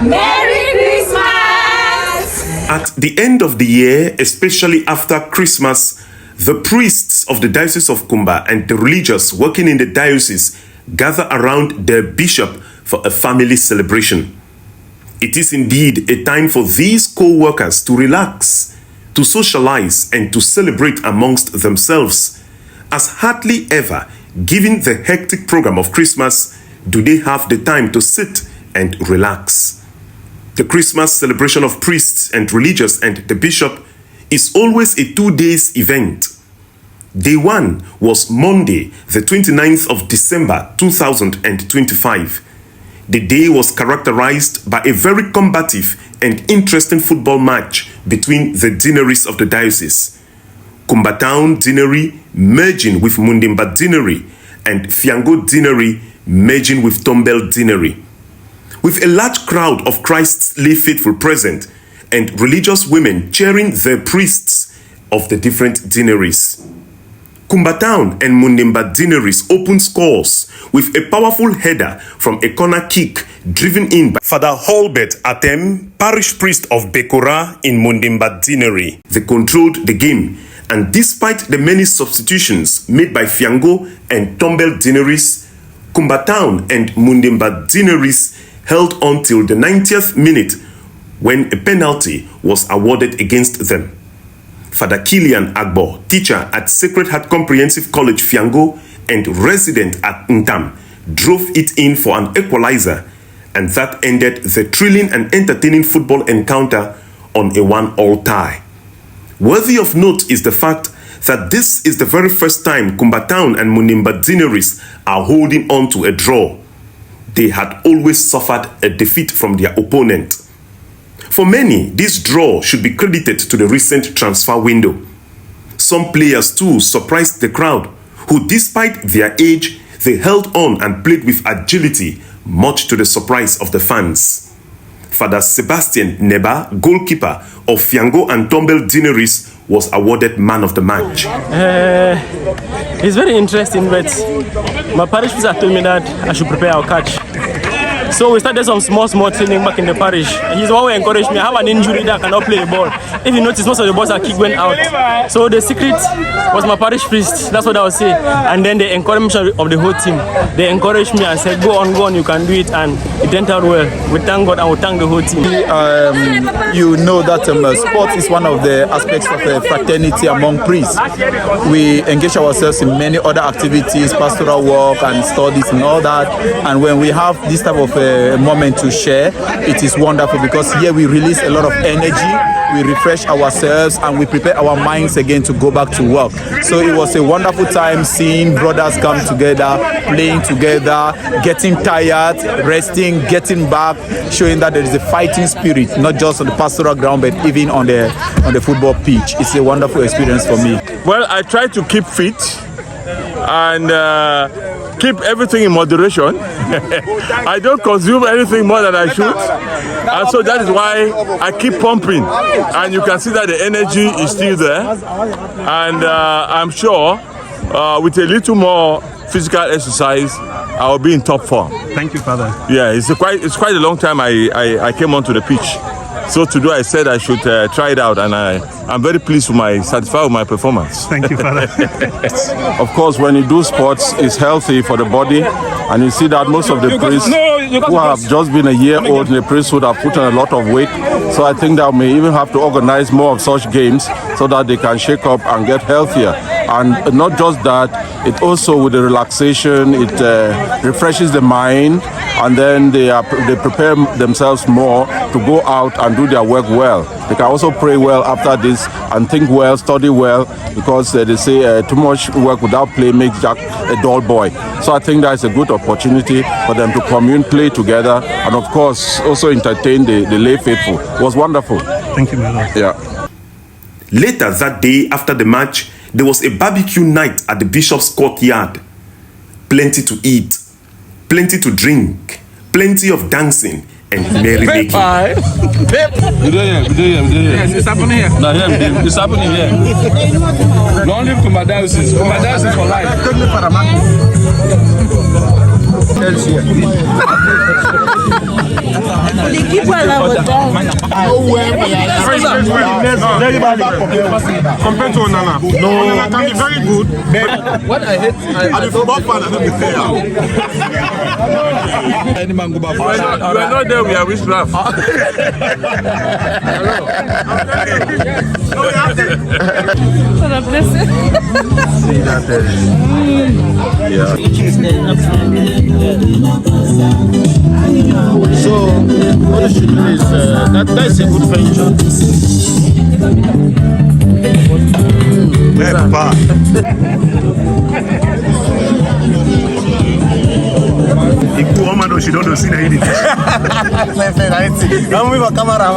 Merry Christmas! At the end of the year, especially after Christmas, the priests of the Diocese of Kumba and the religious working in the diocese gather around their bishop for a family celebration. It is indeed a time for these co-workers to relax, to socialize and to celebrate amongst themselves, as hardly ever, given the hectic program of Christmas, do they have the time to sit and relax. The Christmas celebration of priests and religious and the bishop is always a 2-day event. Day 1 was Monday, the 29th of December 2025. The day was characterized by a very combative and interesting football match between the deaneries of the diocese. Kumba Town Deanery merging with Mundimba Deanery and Fiango Deanery merging with Tombel Deanery. With a large crowd of Christ's lay faithful present and religious women cheering the priests of the different deaneries. Kumba Town and Mundimba Deaneries opened scores with a powerful header from a corner kick driven in by Father Holbert Atem, parish priest of Bekura in Mundimba Deanery. They controlled the game, and despite the many substitutions made by Fiango and Tombel Deaneries, Kumba Town and Mundimba Deaneries held on till the 90th minute when a penalty was awarded against them. Father Kilian Agbo, teacher at Sacred Heart Comprehensive College Fiango and resident at Ntam, drove it in for an equalizer, and that ended the thrilling and entertaining football encounter on a 1-1 tie. Worthy of note is the fact that this is the very first time Kumba Town and Mundimba Deaneries are holding on to a draw. They had always suffered a defeat from their opponent. For many, this draw should be credited to the recent transfer window. Some players too surprised the crowd, who despite their age, they held on and played with agility, much to the surprise of the fans. Father Sebastian Neba, goalkeeper of Fiango and Tombel Deaneries, was awarded man of the match. It's very interesting, but my parish priest told me that I should prepare our catch. So we started some small training back in the parish. He's the one who encouraged me. I have an injury that I cannot play the ball. If you notice, most of the balls I kicked went out. So the secret was my parish priest. That's what I would say. And then the encouragement of the whole team. They encouraged me and said, go on, you can do it. And it turned out well. We thank God and we thank the whole team. You know that sport is one of the aspects of fraternity among priests. We engage ourselves in many other activities, pastoral work and studies and all that. And when we have this type of moment to share, it is wonderful because here we release a lot of energy, we refresh ourselves and we prepare our minds again to go back to work. So it was a wonderful time seeing brothers come together, playing together, getting tired, resting, getting back, showing that there is a fighting spirit, not just on the pastoral ground but even on the football pitch. It's a wonderful experience for me. Well, I try to keep fit and keep everything in moderation. I don't consume anything more than I should, and so that is why I keep pumping, and you can see that the energy is still there, and I'm sure with a little more physical exercise I will be in top form. Thank you, Father. Yeah, it's quite a long time I came onto the pitch. So today I said I should try it out, and I'm very satisfied with my performance. Thank you, Father. Of course, when you do sports, it's healthy for the body, and you see that most of the priests who have just been a year old in the priesthood have put on a lot of weight. So I think that we may even have to organize more of such games so that they can shake up and get healthier. And not just that, it also with the relaxation, it refreshes the mind, and then they prepare themselves more to go out and do their work well. They can also pray well after this and think well, study well, because they say too much work without play makes Jack a dull boy. So I think that's a good opportunity for them to commune, play together, and of course also entertain the lay faithful. It was wonderful. Thank you, my Lord. Yeah. Later that day, after the match, there was a barbecue night at the bishop's courtyard. Plenty to eat, plenty to drink, plenty of dancing and merrymaking. Yes, it's happening here. No, it's happening here. Long live Kumba Diocese. Kumba Diocese for life. Compared to Onana. No. Onana can be very good. What I hate, I'm a football fan, I don't be fair. any man go back. You are not there, we are with Raf. What a blessing. So what you should do is that's a good venture. She don't see the edit. The people are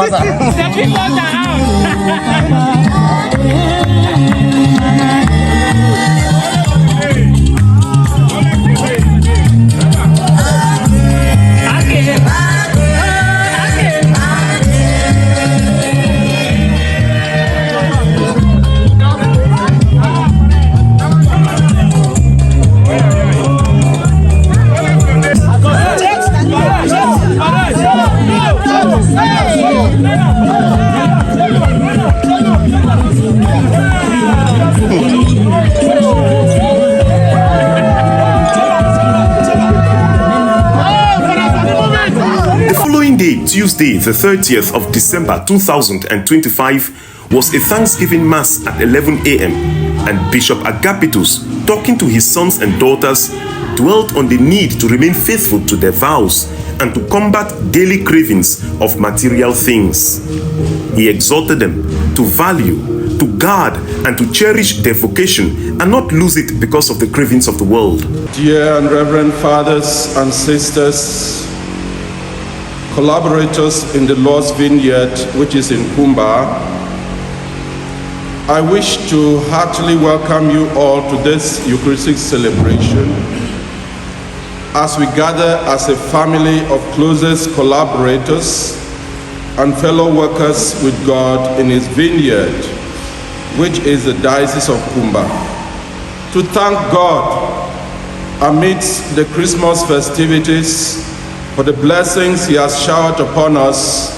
Tuesday, the 30th of December 2025, was a Thanksgiving Mass at 11 a.m. and Bishop Agapitus, talking to his sons and daughters, dwelt on the need to remain faithful to their vows and to combat daily cravings of material things. He exhorted them to value, to guard, and to cherish their vocation and not lose it because of the cravings of the world. Dear and Reverend Fathers and Sisters, collaborators in the Lord's Vineyard, which is in Kumba, I wish to heartily welcome you all to this Eucharistic celebration as we gather as a family of closest collaborators and fellow workers with God in His vineyard, which is the Diocese of Kumba, to thank God amidst the Christmas festivities for the blessings He has showered upon us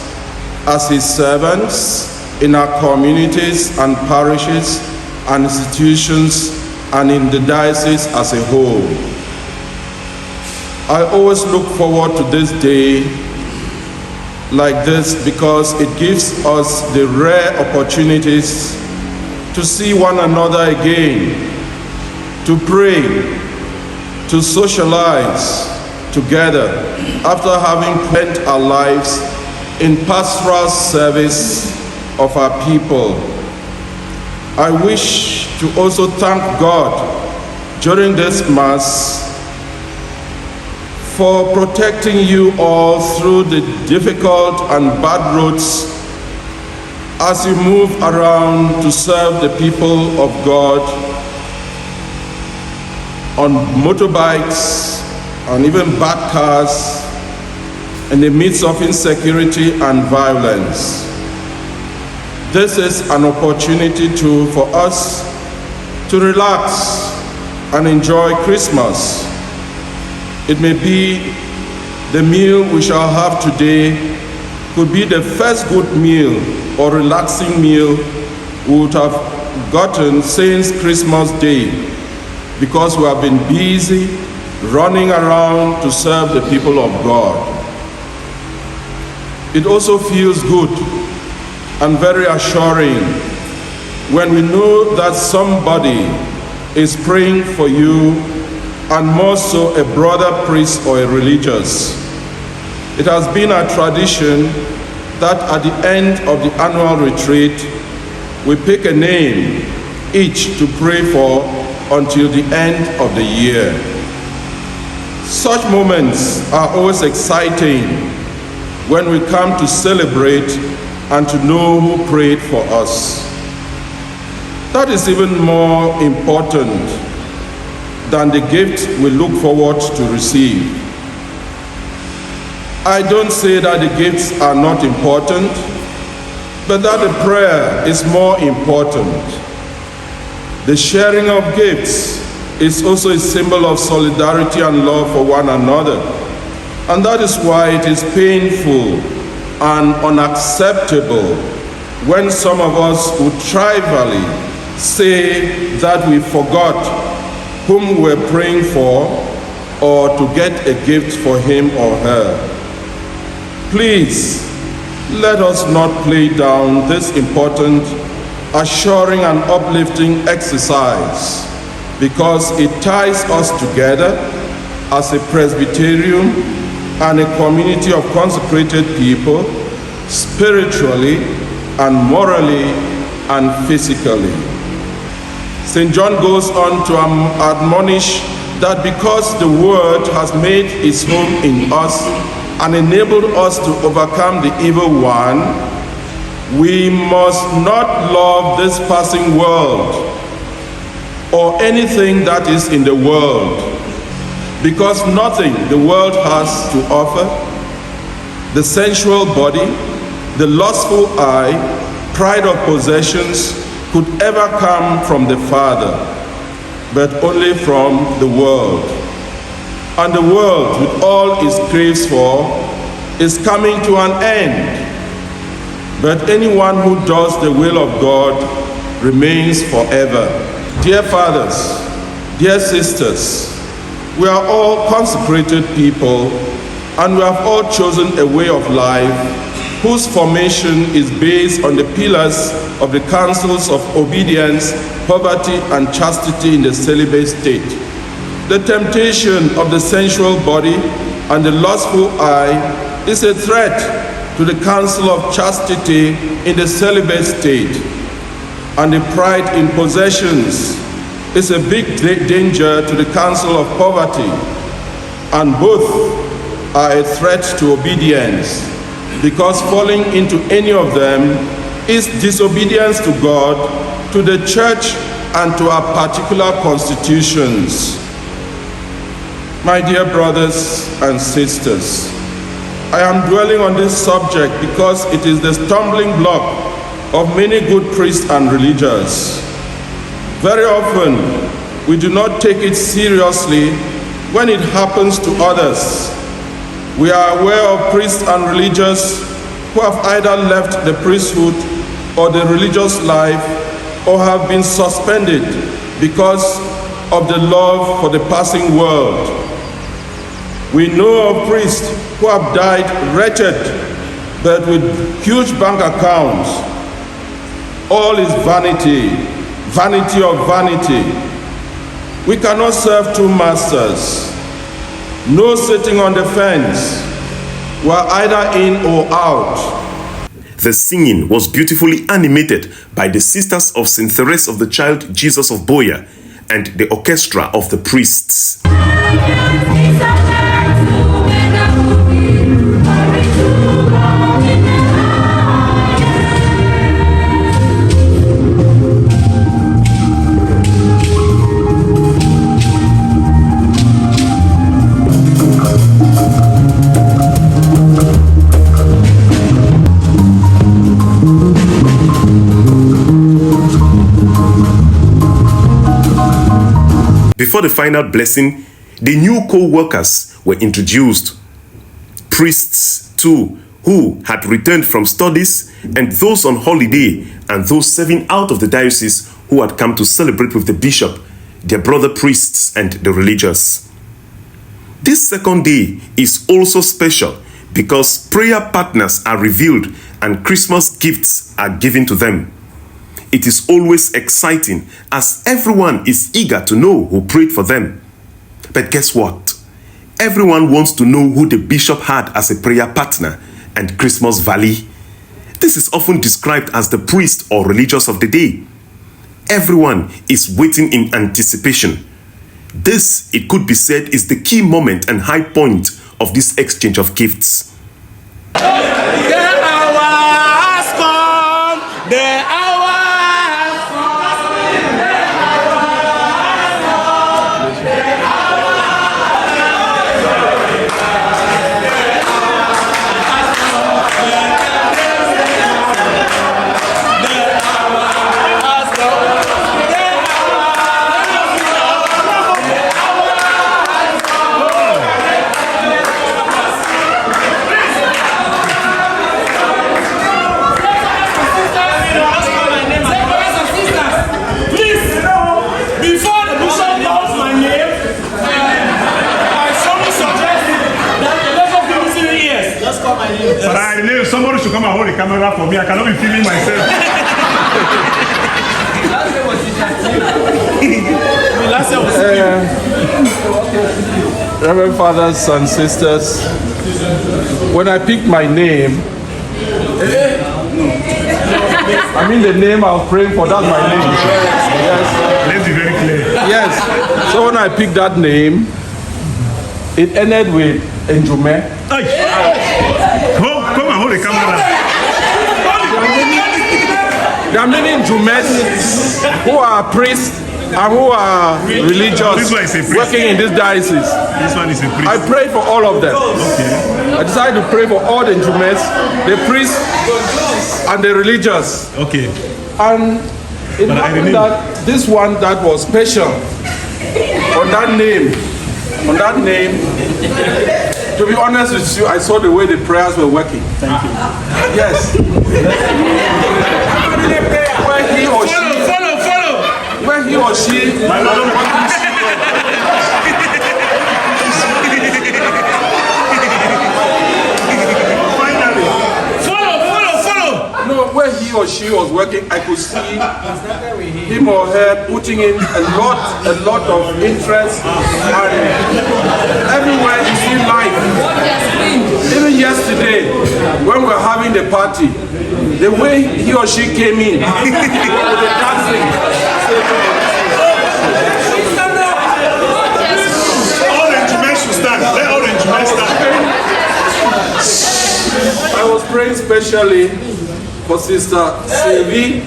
as His servants in our communities and parishes and institutions and in the diocese as a whole. I always look forward to this day like this because it gives us the rare opportunities to see one another again, to pray, to socialize together after having spent our lives in pastoral service of our people. I wish to also thank God during this Mass for protecting you all through the difficult and bad roads as you move around to serve the people of God on motorbikes and even bad cars in the midst of insecurity and violence. This is an opportunity for us to relax and enjoy Christmas. It may be the meal we shall have today could be the first good meal or relaxing meal we would have gotten since Christmas Day, because we have been busy running around to serve the people of God. It also feels good and very assuring when we know that somebody is praying for you, and more so a brother priest or a religious. It has been a tradition that at the end of the annual retreat, we pick a name each to pray for until the end of the year. Such moments are always exciting when we come to celebrate and to know who prayed for us. That is even more important than the gift we look forward to receive. I don't say that the gifts are not important, but that the prayer is more important. The sharing of gifts is also a symbol of solidarity and love for one another. And that is why it is painful and unacceptable when some of us would trivially say that we forgot whom we're praying for or to get a gift for him or her. Please, let us not play down this important, assuring and uplifting exercise because it ties us together as a presbyterium and a community of consecrated people, spiritually and morally and physically. St. John goes on to admonish that because the Word has made its home in us and enabled us to overcome the evil one, we must not love this passing world or anything that is in the world, because nothing the world has to offer, the sensual body, the lustful eye, pride of possessions, could ever come from the Father, but only from the world. And the world, with all its craves for, is coming to an end. But anyone who does the will of God remains forever. Dear fathers, dear sisters, we are all consecrated people, and we have all chosen a way of life whose formation is based on the pillars of the counsels of obedience, poverty, and chastity in the celibate state. The temptation of the sensual body and the lustful eye is a threat to the counsel of chastity in the celibate state, and the pride in possessions is a big danger to the counsel of poverty, and both are a threat to obedience, because falling into any of them is disobedience to God, to the church, and to our particular constitutions. My dear brothers and sisters, I am dwelling on this subject because it is the stumbling block of many good priests and religious. Very often, we do not take it seriously when it happens to others. We are aware of priests and religious who have either left the priesthood or the religious life or have been suspended because of the love for the passing world. We know of priests who have died wretched, but with huge bank accounts. All is vanity, vanity of vanity. We cannot serve two masters. No sitting on the fence. We are either in or out. The singing was beautifully animated by the sisters of St. Therese of the Child Jesus of Boya and the orchestra of the priests. Before the final blessing, the new co-workers were introduced. Priests, too, who had returned from studies, and those on holiday, and those serving out of the diocese who had come to celebrate with the bishop, their brother priests, and the religious. This second day is also special because prayer partners are revealed and Christmas gifts are given to them. It is always exciting as everyone is eager to know who prayed for them. But guess what? Everyone wants to know who the bishop had as a prayer partner and Christmas Valley. This is often described as the priest or religious of the day. Everyone is waiting in anticipation. This, it could be said, is the key moment and high point of this exchange of gifts. camera for me. I cannot be filming myself. Reverend Fathers and Sisters, when I picked my name, I mean the name I was praying for, that's my name. Yes. Let's be very clear. Yes. So when I picked that name, it ended with Njume. Come and hold the camera. There are many Njumes who are priests and who are religious working in this diocese. This one is a priest. I pray for all of them. Okay. I decided to pray for all the Njumes, the priests and the religious. Okay. And it happened that this one that was special on that name, to be honest with you, I saw the way the prayers were working. Thank you. Yes. Where he or she, where he or she, no, where he or she was working, I could see him or her putting in a lot of interest, and everywhere you see life. Even yesterday, when we were having the party, the way he or she came in, with the dancing. All the instruments should stand. Let all the instruments stand. I was praying specially for Sister Sylvie.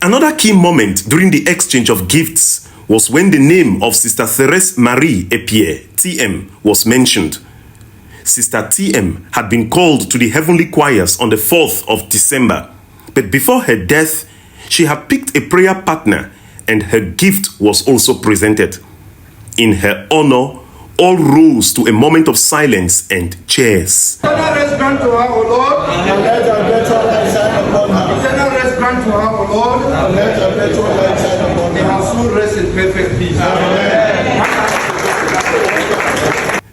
Another key moment during the exchange of gifts was when the name of Sister Thérèse Marie Epier, TM, was mentioned. Sister TM had been called to the heavenly choirs on the 4th of December, but before her death, she had picked a prayer partner and her gift was also presented. In her honor, all rose to a moment of silence and cheers. Eternal rest grant to her, O Lord, and let her better light shine upon her. Eternal rest grant to her, O Lord, and let her better light shine upon her. May her soul rest in perfect peace. Amen.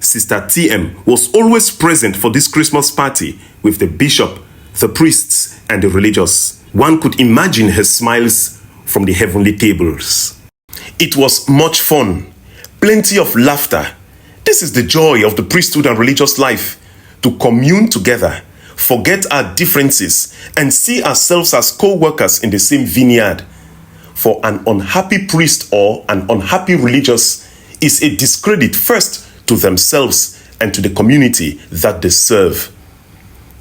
Sister TM was always present for this Christmas party with the bishop, the priests, and the religious. One could imagine her smiles from the heavenly tables. It was much fun, plenty of laughter. This is the joy of the priesthood and religious life, to commune together, forget our differences, and see ourselves as co-workers in the same vineyard. For an unhappy priest or an unhappy religious is a discredit first to themselves and to the community that they serve.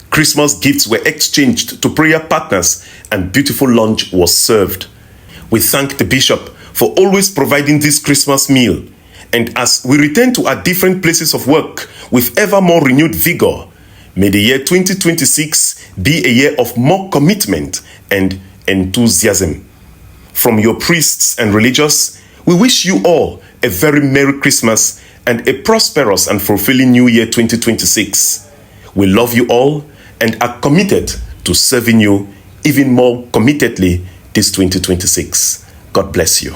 Christmas gifts were exchanged to prayer partners and beautiful lunch was served. We thank the bishop for always providing this Christmas meal. And as we return to our different places of work with ever more renewed vigor, may the year 2026 be a year of more commitment and enthusiasm. From your priests and religious, we wish you all a very Merry Christmas and a prosperous and fulfilling New Year 2026. We love you all and are committed to serving you even more committedly this 2026. God bless you.